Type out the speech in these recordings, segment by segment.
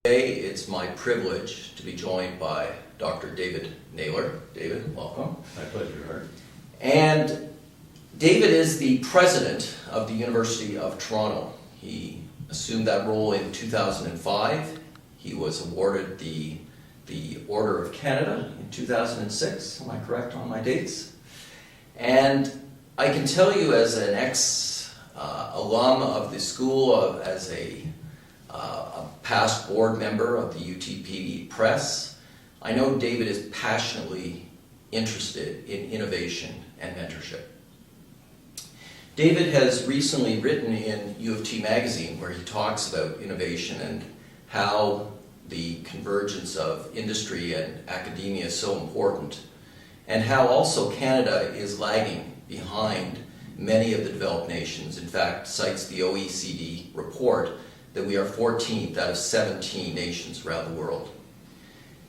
Today, it's my privilege to be joined by Dr. David Naylor. David, welcome. My pleasure, Hart. And David is the president of the University of Toronto. He assumed that role in 2005. He was awarded the Order of Canada in 2006. Am I correct on my dates? And I can tell you, as an ex-alum of the school, as a past board member of the UTP Press, I know David is passionately interested in innovation and mentorship. David has recently written in U of T magazine where he talks about innovation and how the convergence of industry and academia is so important, and how also Canada is lagging behind many of the developed nations. In fact, cites the OECD report that we are 14th out of 17 nations around the world.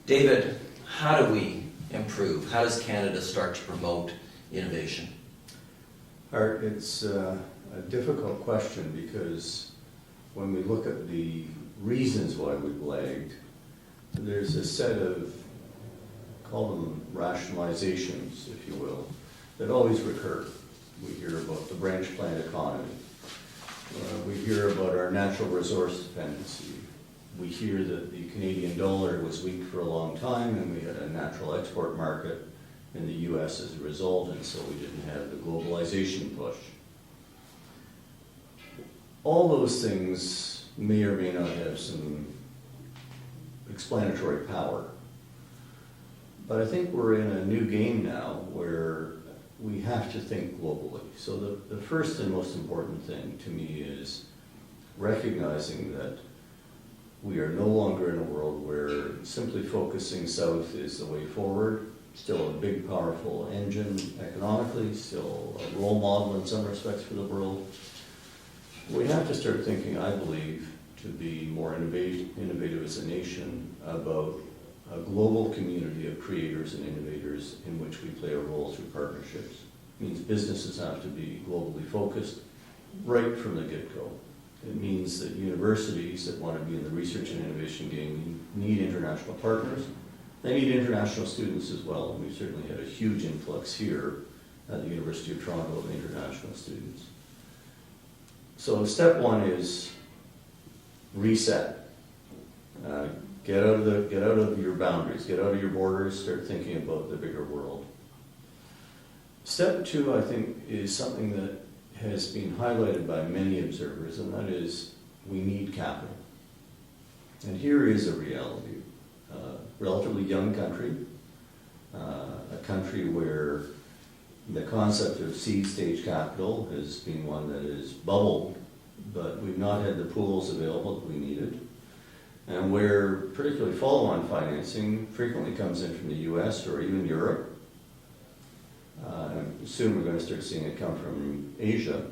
David, how do we improve? How does Canada start to promote innovation? Hart, it's a difficult question because when we look at the reasons why we've lagged, there's a set of, call them rationalizations, if you will, that always recur. We hear about the branch plant economy. We hear about our natural resource dependency. We hear that the Canadian dollar was weak for a long time and we had a natural export market in the US as a result, and so we didn't have the globalization push. All those things may or may not have some explanatory power. But I think we're in a new game now where we have to think globally. So the first and most important thing to me is recognizing that we are no longer in a world where simply focusing south is the way forward. Still a big, powerful engine economically, still a role model in some respects for the world. We have to start thinking, I believe, to be more innovative as a nation about a global community of creators and innovators in which we play a role through partnerships. It means businesses have to be globally focused right from the get-go. It means that universities that want to be in the research and innovation game need international partners. They need international students as well, and we've certainly had a huge influx here at the University of Toronto of international students. So step one is reset. Get out of your boundaries, get out of your borders, start thinking about the bigger world. Step two, I think, is something that has been highlighted by many observers, and that is we need capital. And here is a reality. Relatively young country, a country where the concept of seed stage capital has been one that has bubbled, but we've not had the pools available that we needed, and where particularly follow-on financing frequently comes in from the US or even Europe. Soon we're going to start seeing it come from Asia.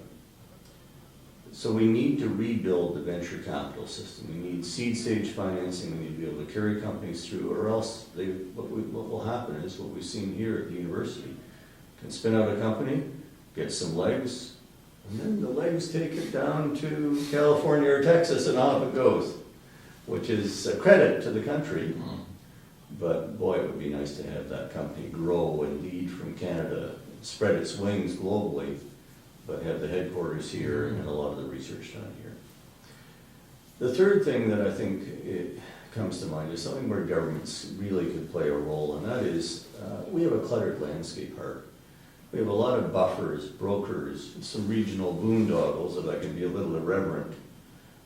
So we need to rebuild the venture capital system. We need seed stage financing. We need to be able to carry companies through, or else what will happen is what we've seen here at the university. Can spin out a company, get some legs, and then the legs take it down to California or Texas, and off it goes, which is a credit to the country. But boy, it would be nice to have that company grow and lead from Canada, spread its wings globally, but have the headquarters here and a lot of the research done here. The third thing that I think it comes to mind is something where governments really could play a role, and that is we have a cluttered landscape, Hart. We have a lot of buffers, brokers, some regional boondoggles, if I can be a little irreverent,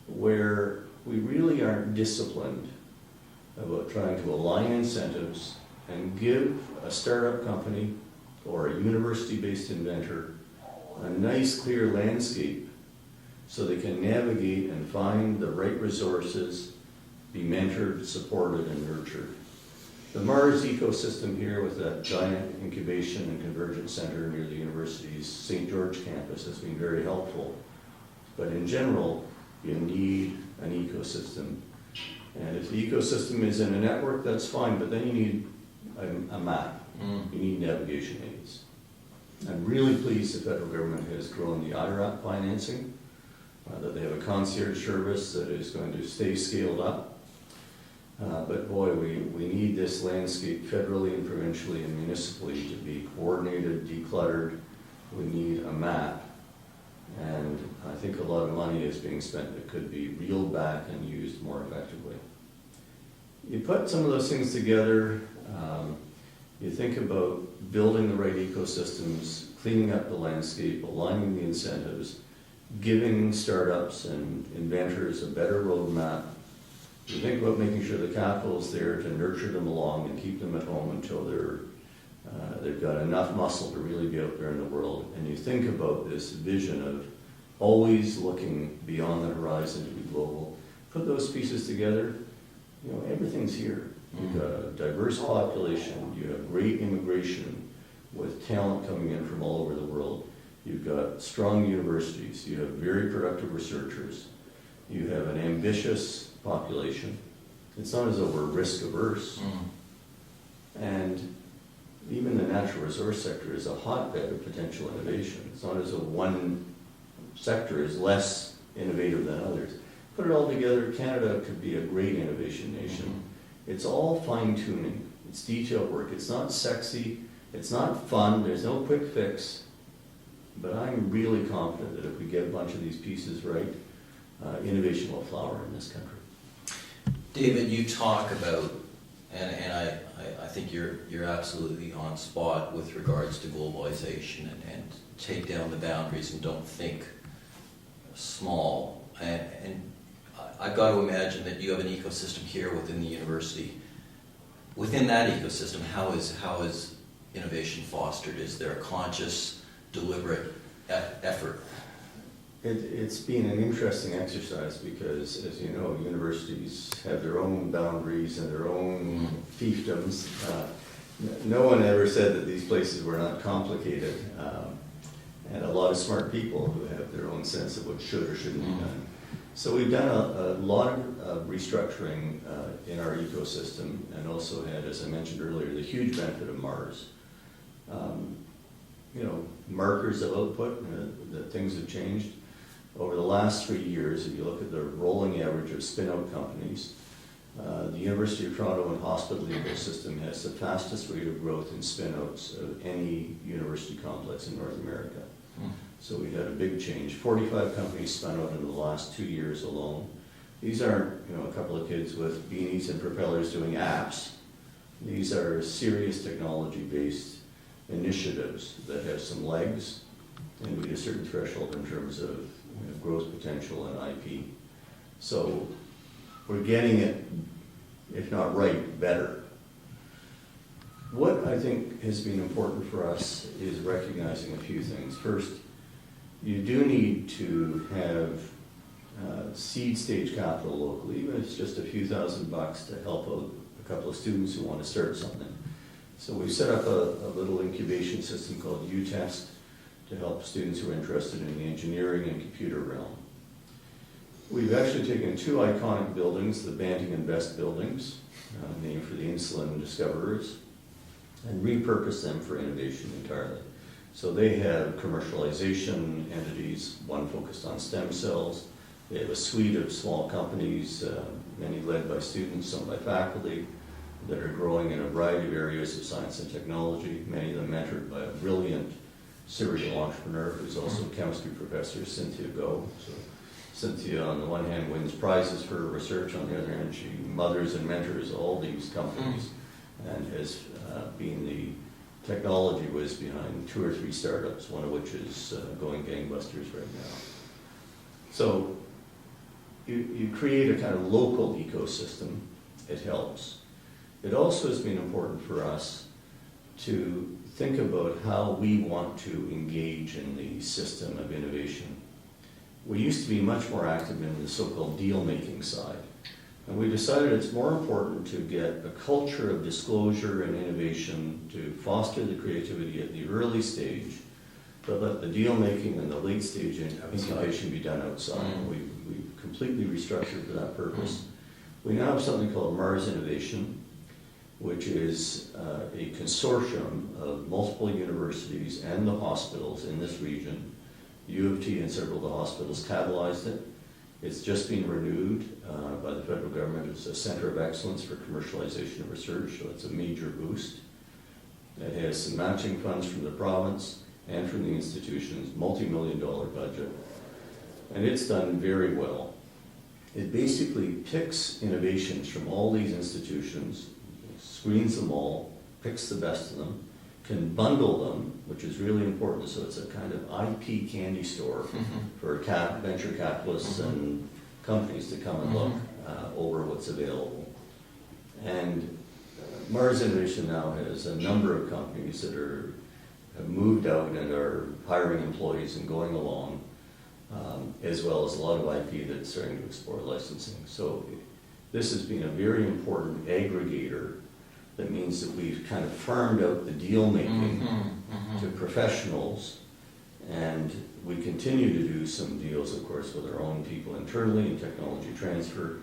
where we really aren't disciplined about trying to align incentives and give a startup company or a university-based inventor a nice, clear landscape so they can navigate and find the right resources, be mentored, supported, and nurtured. The Mars ecosystem here with that giant incubation and convergence center near the university's St. George campus has been very helpful. But in general, you need an ecosystem. And if the ecosystem is in a network, that's fine, but then you need a map. You need navigation aids. I'm really pleased the federal government has grown the IRAP financing, that they have a concierge service that is going to stay scaled up. But boy, we need this landscape federally and provincially and municipally to be coordinated, decluttered. We need a map. And I think a lot of money is being spent that could be reeled back and used more effectively. You put some of those things together, you think about building the right ecosystems, cleaning up the landscape, aligning the incentives, giving startups and inventors a better roadmap. You think about making sure the capital is there to nurture them along and keep them at home until they've got enough muscle to really be out there in the world. And you think about this vision of always looking beyond the horizon to be global. Put those pieces together, you know, everything's here. You've got a diverse population, you have great immigration with talent coming in from all over the world. You've got strong universities, you have very productive researchers, you have an ambitious population. It's not as though we're risk averse. And even the natural resource sector is a hotbed of potential innovation. It's not as though one sector is less innovative than others. Put it all together, Canada could be a great innovation nation. It's all fine-tuning. It's detailed work. It's not sexy. It's not fun. There's no quick fix. But I'm really confident that if we get a bunch of these pieces right, innovation will flower in this country. David, you talk about, and I think you're absolutely on spot with regards to globalization and take down the boundaries and don't think small. And I've got to imagine that you have an ecosystem here within the university. Within that ecosystem, how is innovation fostered? Is there a conscious, deliberate effort? It's been an interesting exercise because, as you know, universities have their own boundaries and their own fiefdoms. No one ever said that these places were not complicated, and a lot of smart people who have their own sense of what should or shouldn't be done. So we've done a lot of restructuring in our ecosystem, and also had, as I mentioned earlier, the huge benefit of Mars. You know, markers of output, that things have changed. Over the last 3 years, if you look at the rolling average of spin-out companies, the University of Toronto and hospital ecosystem has the fastest rate of growth in spin-outs of any university complex in North America. So we had a big change. 45 companies spun out in the last 2 years alone. These aren't, you know, a couple of kids with beanies and propellers doing apps. These are serious technology-based initiatives that have some legs and meet a certain threshold in terms of, you know, growth potential and IP. So we're getting it, if not right, better. What I think has been important for us is recognizing a few things. First, you do need to have seed stage capital locally, even if it's just a few $1,000s to help out a couple of students who want to start something. So we set up a little incubation system called uTest to help students who are interested in the engineering and computer realm. We've actually taken 2 iconic buildings, the Banting and Best buildings, named for the insulin discoverers, and repurposed them for innovation entirely. So they have commercialization entities, one focused on stem cells. They have a suite of small companies, many led by students, some by faculty, that are growing in a variety of areas of science and technology, many of them mentored by a brilliant serial entrepreneur who's also a chemistry professor, Cynthia Go. So Cynthia, on the one hand, wins prizes for her research, on the other hand, she mothers and mentors all these companies and has been the technology whiz behind 2 or 3 startups, one of which is going gangbusters right now. So you create a kind of local ecosystem, it helps. It also has been important for us to think about how we want to engage in the system of innovation. We used to be much more active in the so-called deal-making side. And we decided it's more important to get a culture of disclosure and innovation to foster the creativity at the early stage, but let the deal-making and the late-stage incubation be done outside. We've completely restructured for that purpose. We now have something called Mars Innovation, which is a consortium of multiple universities and the hospitals in this region. U of T and several of the hospitals catalyzed it. It's just been renewed by the federal government as a center of excellence for commercialization of research, so it's a major boost. It has some matching funds from the province and from the institutions, multi-million-dollar budget, and it's done very well. It basically picks innovations from all these institutions, screens them all, picks the best of them, can bundle them, which is really important, so it's a kind of IP candy store for venture capitalists and companies to come and look over what's available. And Mars Innovation now has a number of companies that have moved out and are hiring employees and going along, as well as a lot of IP that's starting to explore licensing. So this has been a very important aggregator. That means that we've kind of farmed out the deal making to professionals, and we continue to do some deals, of course, with our own people internally in technology transfer.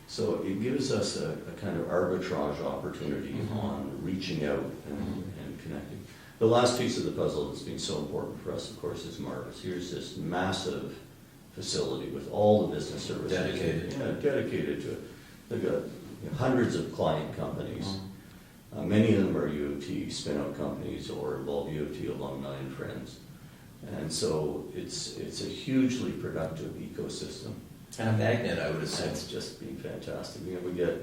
So it gives us a kind of arbitrage opportunity on reaching out and connecting. The last piece of the puzzle that's been so important for us, of course, is Marvis. Here's this massive facility with all the business services. Dedicated to it. They've got hundreds of client companies. Many of them are U of T spin-out companies or involve U of T alumni and friends. And so it's a hugely productive ecosystem. And a magnet, I would assume. It's just been fantastic. We get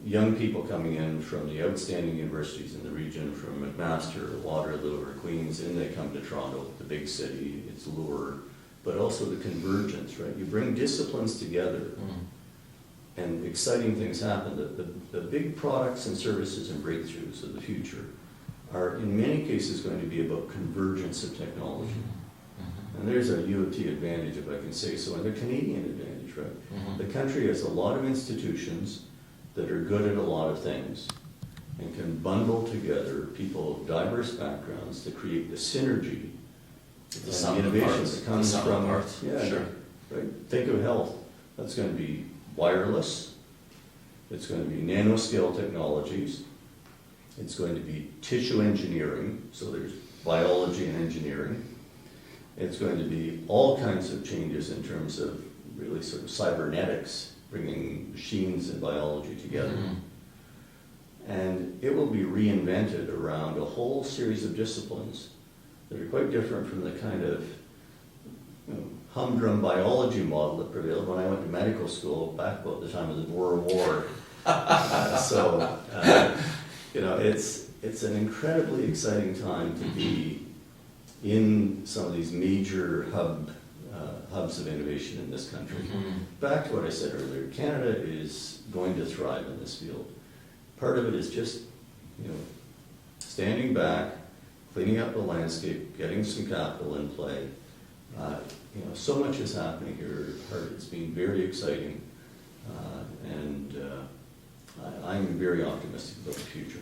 young people coming in from the outstanding universities in the region, from McMaster, Waterloo, or Queens, and they come to Toronto, the big city. It's lure, but also the convergence, right? You bring disciplines together. And exciting things happen. The big products and services and breakthroughs of the future are in many cases going to be about convergence of technology. And there's a U of T advantage, if I can say so, and the Canadian advantage, right? The country has a lot of institutions that are good at a lot of things and can bundle together people of diverse backgrounds to create the synergy The and sum the of innovation parts. that comes The sum of from parts. Sure. Right? Think of health. That's going to be wireless. It's going to be nanoscale technologies. It's going to be tissue engineering, so there's biology and engineering. It's going to be all kinds of changes in terms of really sort of cybernetics, bringing machines and biology together. And it will be reinvented around a whole series of disciplines that are quite different from the kind of humdrum biology model that prevailed when I went to medical school back about the time of the Boer War. It's an incredibly exciting time to be in some of these major hubs of innovation in this country. Back to what I said earlier, Canada is going to thrive in this field. Part of it is just, standing back, cleaning up the landscape, getting some capital in play. So much is happening here, Hart. It's been very exciting, and I'm very optimistic about the future.